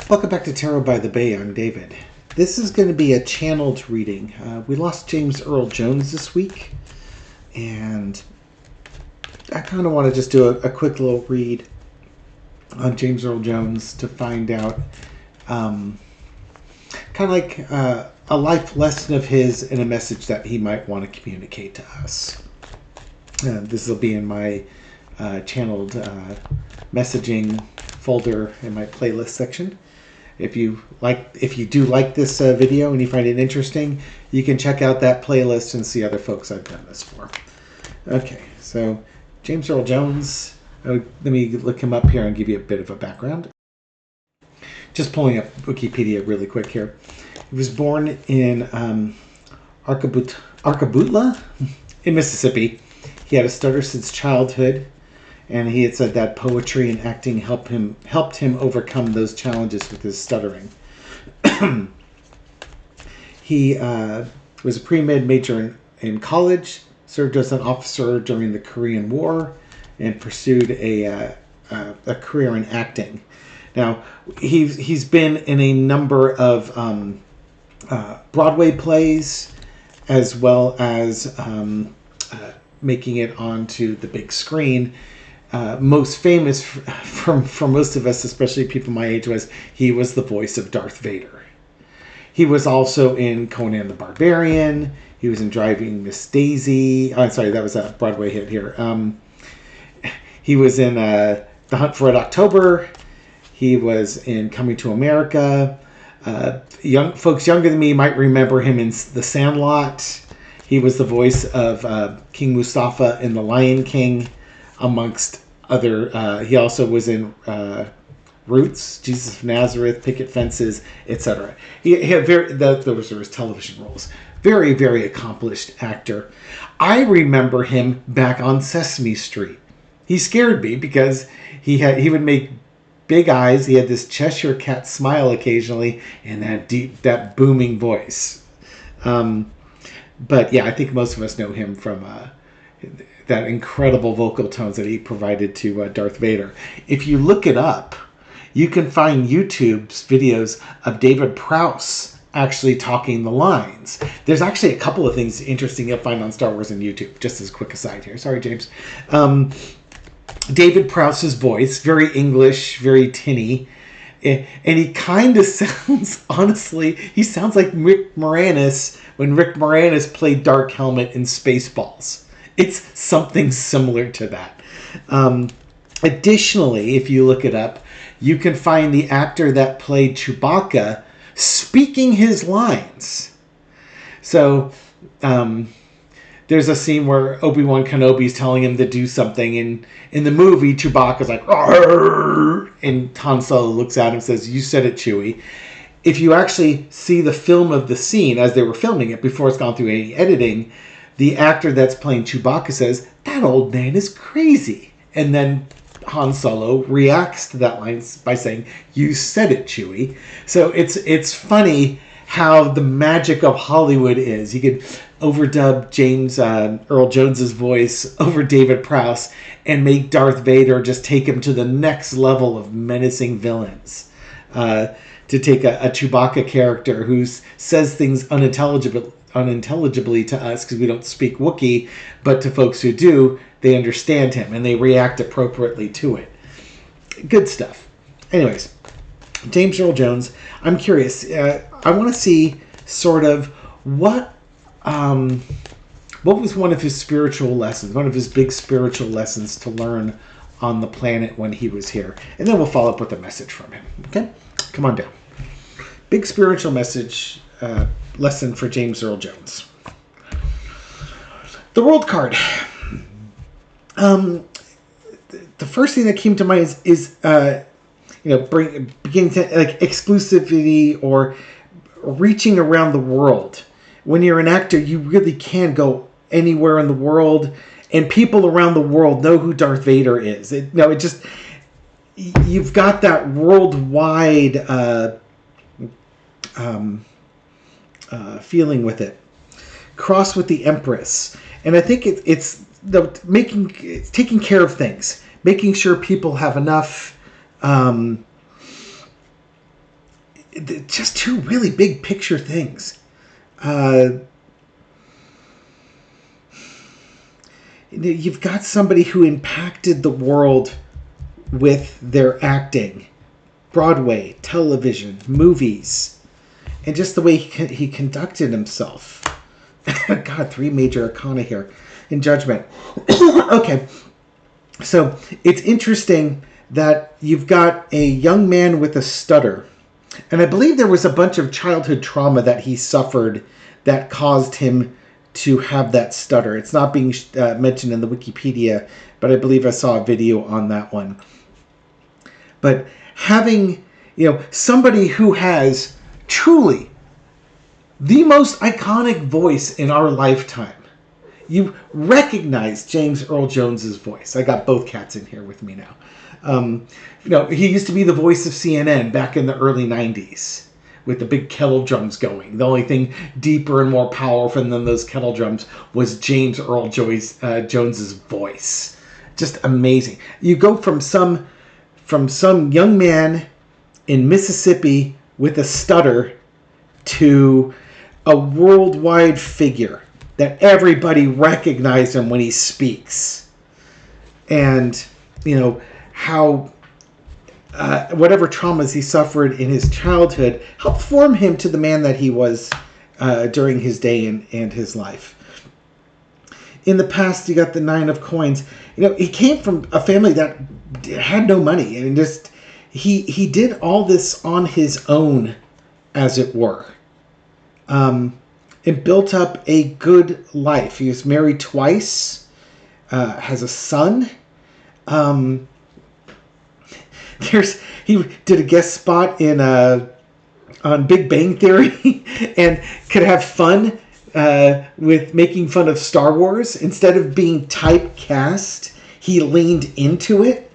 Welcome back to Tarot by the Bay. I'm David. This is going to be a channeled reading. We lost James Earl Jones this week, and I kind of want to just do a quick little read on James Earl Jones to find out kind of like a life lesson of his and a message that he might want to communicate to us. This will be in my channeled messaging folder in my playlist section. If you do like this video and you find it interesting, you can check out that playlist and see other folks I've done this for. Okay, so James Earl Jones. Let me look him up here and give you a bit of a background. Just pulling up Wikipedia really quick here. He was born in Arcabutla in Mississippi. He had a stutter since childhood, and he had said that poetry and acting helped him overcome those challenges with his stuttering. He was a pre-med major in college, served as an officer during the Korean War, and pursued a career in acting. Now, he's been in a number of Broadway plays, as well as making it onto the big screen. Most famous for most of us, especially people my age, was he was the voice of Darth Vader. He was also in Conan the Barbarian. He was in Driving Miss Daisy. Oh, sorry, that was a Broadway hit here. He was in The Hunt for Red October. He was in Coming to America. Young folks younger than me might remember him in The Sandlot. He was the voice of King Mustafa in The Lion King, amongst other. He also was in Roots, Jesus of Nazareth, Picket Fences, etc. He had those were his television roles. Very, very accomplished actor. I remember him back on Sesame Street. He scared me because he would make big eyes. He had this Cheshire Cat smile occasionally, and that booming voice. But yeah, I think most of us know him from that incredible vocal tones that he provided to Darth Vader. If you look it up, you can find YouTube's videos of David Prowse actually talking the lines. There's actually a couple of things interesting you'll find on Star Wars and YouTube. Just as a quick aside here. Sorry, James. David Prowse's voice, very English, very tinny. And he kind of sounds, honestly, he sounds like Rick Moranis when Rick Moranis played Dark Helmet in Spaceballs. It's something similar to that. Additionally, if you look it up, you can find the actor that played Chewbacca speaking his lines. So there's a scene where Obi-Wan Kenobi's telling him to do something, and in the movie, Chewbacca's like, "Arr!" And Han Solo looks at him and says, "You said it, Chewie." If you actually see the film of the scene as they were filming it, before it's gone through any editing, the actor that's playing Chewbacca says, "That old man is crazy." And then Han Solo reacts to that line by saying, "You said it, Chewie." So it's funny how the magic of Hollywood is. You could overdub James Earl Jones's voice over David Prowse and make Darth Vader just take him to the next level of menacing villains. To take a Chewbacca character who says things unintelligibly to us because we don't speak Wookiee, but to folks who do, they understand him and they react appropriately to it. Good stuff. Anyways, James Earl Jones, I'm curious. I want to see sort of what was one of his spiritual lessons, one of his big spiritual lessons to learn on the planet when he was here. And then we'll follow up with a message from him. Okay? Come on down. Big spiritual message lesson for James Earl Jones. The World card. The first thing that came to mind is beginning to like exclusivity or reaching around the world. When you're an actor, you really can go anywhere in the world, and people around the world know who Darth Vader is. You've got that worldwide feeling with it. Cross with the Empress, and I think it's taking care of things, making sure people have enough just two really big picture things. You've got somebody who impacted the world with their acting, Broadway, television, movies, and just the way he conducted himself. God, three major arcana here in Judgment. Okay, so it's interesting that you've got a young man with a stutter, and I believe there was a bunch of childhood trauma that he suffered that caused him to have that stutter. It's not being mentioned in the Wikipedia, but I believe I saw a video on that one. But having, somebody who has truly the most iconic voice in our lifetime. You recognize James Earl Jones's voice. I got both cats in here with me now. He used to be the voice of CNN back in the early 90s with the big kettle drums going. The only thing deeper and more powerful than those kettle drums was James Earl Jones's voice. Just amazing. You go from some young man in Mississippi with a stutter to a worldwide figure that everybody recognizes him when he speaks. And, how whatever traumas he suffered in his childhood helped form him to the man that he was during his day and his life. In the past, you got the Nine of Coins. He came from a family that had no money. And just he did all this on his own, as it were. And built up a good life. He was married twice, has a son. He did a guest spot on Big Bang Theory and could have fun with making fun of Star Wars. Instead of being typecast, he leaned into it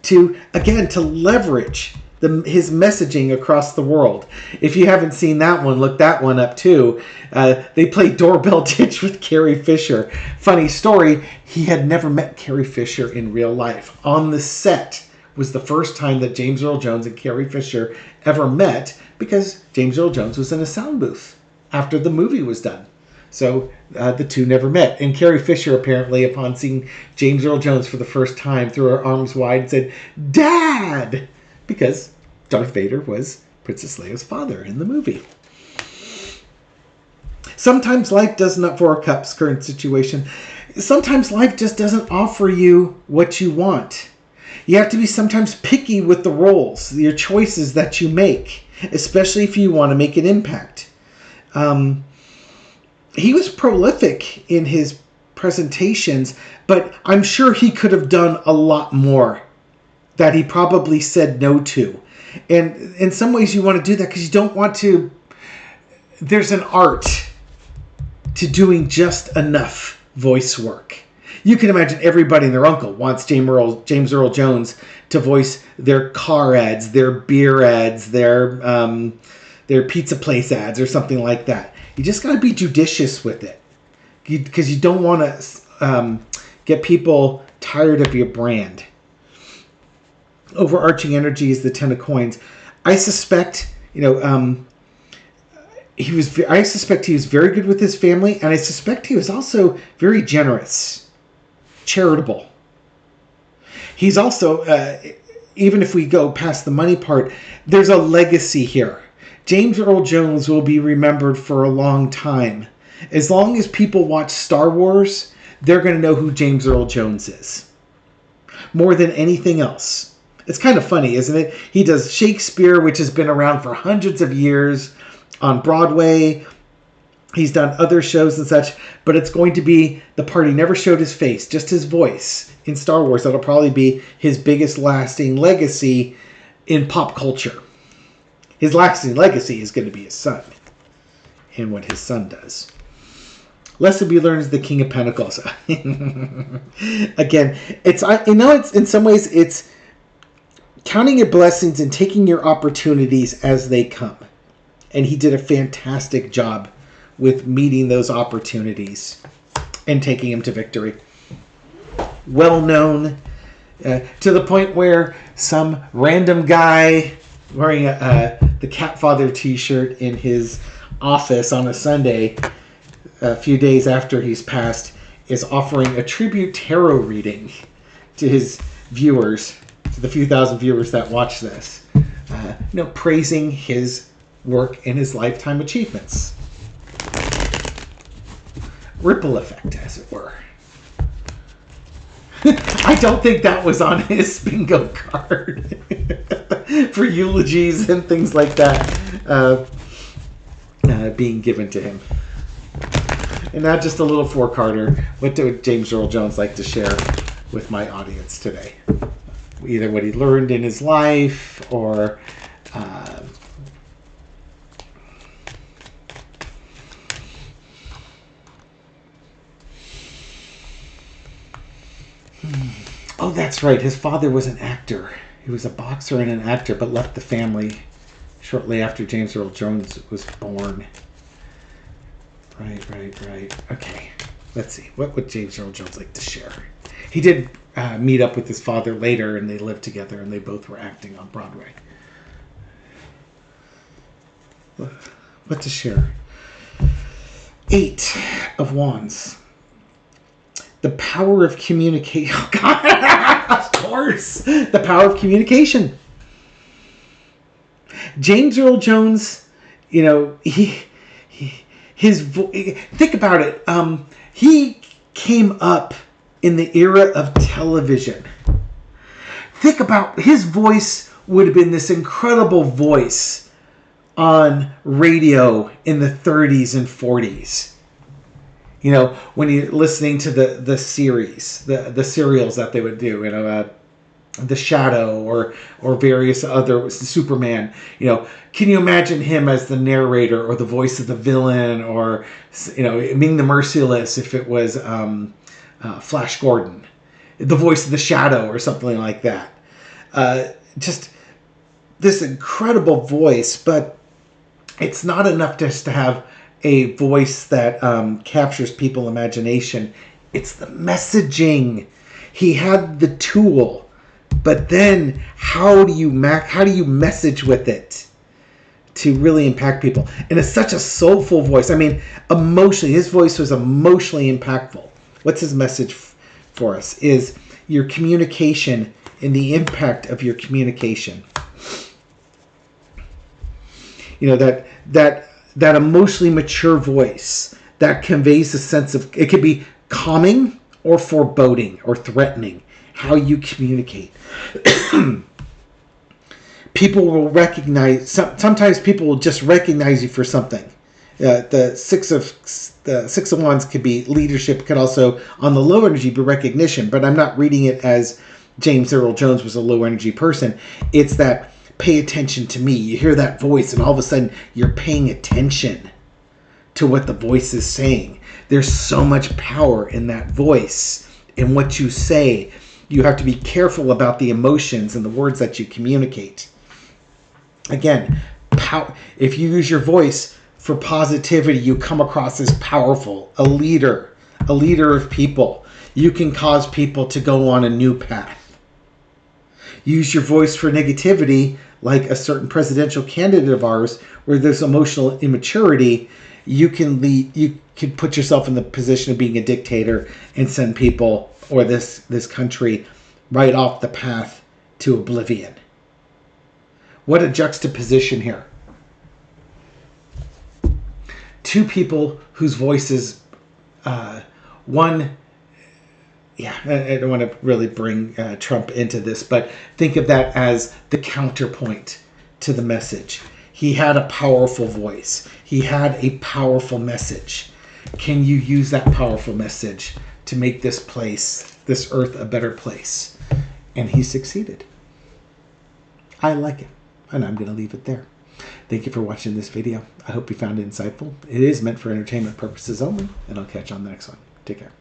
to leverage his messaging across the world. If you haven't seen that one, look that one up too. They played Doorbell Ditch with Carrie Fisher. Funny story, he had never met Carrie Fisher in real life. On the set was the first time that James Earl Jones and Carrie Fisher ever met, because James Earl Jones was in a sound booth after the movie was done. So the two never met. And Carrie Fisher, apparently, upon seeing James Earl Jones for the first time, threw her arms wide and said, "Dad!" Because Darth Vader was Princess Leia's father in the movie. Sometimes life does not, for our Cup's current situation, sometimes life just doesn't offer you what you want. You have to be sometimes picky with the roles, your choices that you make, especially if you want to make an impact. He was prolific in his presentations, but I'm sure he could have done a lot more that he probably said no to. And in some ways you want to do that because you don't want to... There's an art to doing just enough voice work. You can imagine everybody and their uncle wants James Earl Jones to voice their car ads, their beer ads, their pizza place ads, or something like that. You just got to be judicious with it, because you don't want to get people tired of your brand. Overarching energy is the Ten of Coins. I suspect, I suspect he was very good with his family, and I suspect he was also very generous, charitable. He's also, even if we go past the money part, there's a legacy here. James Earl Jones will be remembered for a long time. As long as people watch Star Wars, they're going to know who James Earl Jones is, more than anything else. It's kind of funny, isn't it? He does Shakespeare, which has been around for hundreds of years, on Broadway. He's done other shows and such, but it's going to be the part he never showed his face, just his voice in Star Wars. That'll probably be his biggest lasting legacy in pop culture. His lasting legacy is going to be his son and what his son does. Lesson we learn is the King of Pentacles. Again, it's in some ways it's counting your blessings and taking your opportunities as they come. And he did a fantastic job with meeting those opportunities and taking him to victory. Well known to the point where some random guy wearing the Cat Father t-shirt in his office on a Sunday, a few days after he's passed, is offering a tribute tarot reading to his viewers, to the few thousand viewers that watch this. Praising his work and his lifetime achievements. Ripple effect, as it were. I don't think that was on his bingo card for eulogies and things like that being given to him. And now just a little four-carder. What would James Earl Jones like to share with my audience today? Either what he learned in his life or oh, that's right. His father was an actor. He was a boxer and an actor, but left the family shortly after James Earl Jones was born. Right. Okay. Let's see. What would James Earl Jones like to share? He did meet up with his father later, and they lived together, and they both were acting on Broadway. What to share? 8 of Wands. The power of communication. Oh, God. Of course. The power of communication. James Earl Jones, think about it. He came up in the era of television. Think about his voice would have been this incredible voice on radio in the 30s and 40s. When you're listening to the series, the serials that they would do, The Shadow or various other Superman, can you imagine him as the narrator or the voice of the villain or, Ming the Merciless if it was Flash Gordon, the voice of the Shadow or something like that. Just this incredible voice, but it's not enough just to have a voice that captures people's imagination. It's the messaging. He had the tool, but then how do you message with it to really impact people? And it's such a soulful voice. I mean, emotionally, his voice was emotionally impactful. What's his message for us? Is your communication and the impact of your communication. That emotionally mature voice that conveys a sense of, it could be calming or foreboding or threatening, how you communicate. People will recognize, sometimes people will just recognize you for something. The six of Wands could be leadership, could also, on the low energy, be recognition, but I'm not reading it as James Earl Jones was a low energy person. It's that, pay attention to me. You hear that voice and all of a sudden you're paying attention to what the voice is saying. There's so much power in that voice, in what you say. You have to be careful about the emotions and the words that you communicate. Again, if you use your voice for positivity, you come across as powerful, a leader of people. You can cause people to go on a new path. Use your voice for negativity, like a certain presidential candidate of ours, where there's emotional immaturity. You can put yourself in the position of being a dictator and send people or this country right off the path to oblivion. What a juxtaposition here. Two people whose voices, one, I don't want to really bring Trump into this, but think of that as the counterpoint to the message. He had a powerful voice. He had a powerful message. Can you use that powerful message to make this place, this earth, a better place? And he succeeded. I like it, and I'm going to leave it there. Thank you for watching this video. I hope you found it insightful. It is meant for entertainment purposes only, and I'll catch you on the next one. Take care.